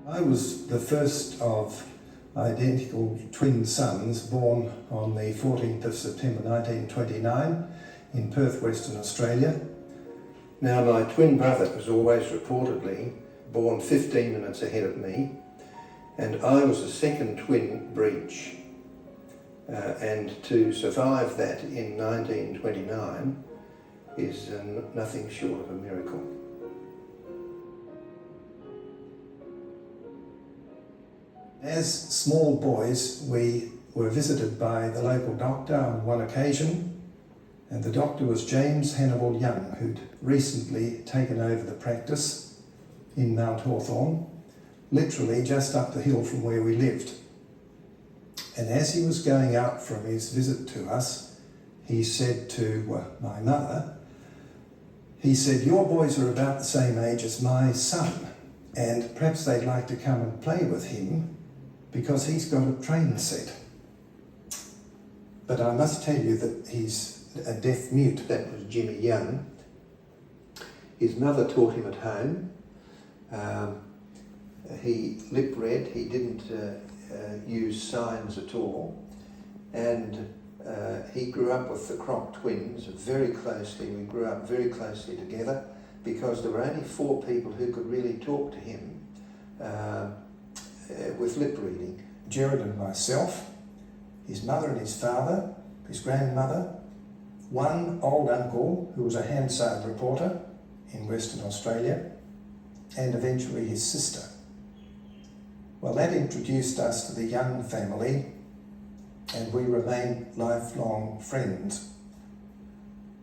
I was the first of identical twin sons born on the 14th of September 1929 in Perth, Western Australia. Now, my twin brother was always reportedly born 15 minutes ahead of me, and I was the second twin breech. And to survive that in 1929 is nothing short of a miracle. As small boys, we were visited by the local doctor on one occasion, and the doctor was James Hannibal Young, who'd recently taken over the practice in Mount Hawthorn, literally just up the hill from where we lived. And as he was going out from his visit to us, he said to my mother, he said, "Your boys are about the same age as my son, and perhaps they'd like to come and play with him because he's got a train set." But I must tell you that he's a deaf mute. That was Jimmy Young. His mother taught him at home. He lip read, he didn't use signs at all, and he grew up with the Crock twins very closely. We grew up very closely together because there were only 4 people who could really talk to him with lip reading. Gerard and myself, his mother and his father, his grandmother, one old uncle who was a Hansard reporter in Western Australia, and eventually his sister. Well, that introduced us to the Young family, and we remained lifelong friends.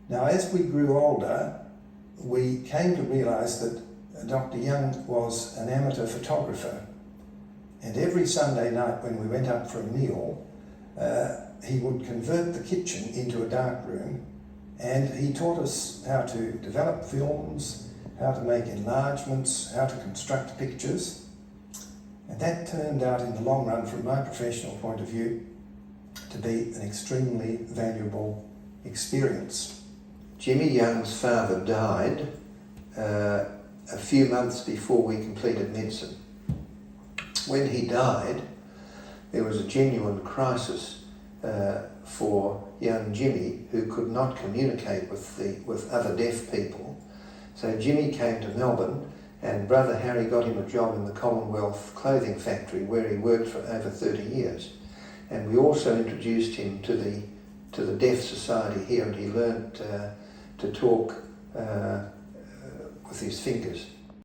Now, as we grew older, we came to realise that Dr. Young was an amateur photographer, and every Sunday night when we went up for a meal, he would convert the kitchen into a dark room, and he taught us how to develop films, how to make enlargements, how to construct pictures. And that turned out in the long run, from my professional point of view, to be an extremely valuable experience. Jimmy Young's father died a few months before we completed medicine. When he died, there was a genuine crisis for young Jimmy, who could not communicate with other deaf people. So Jimmy came to Melbourne, and brother Harry got him a job in the Commonwealth clothing factory, where he worked for over 30 years. And we also introduced him to the Deaf Society here, and he learnt to talk with his fingers.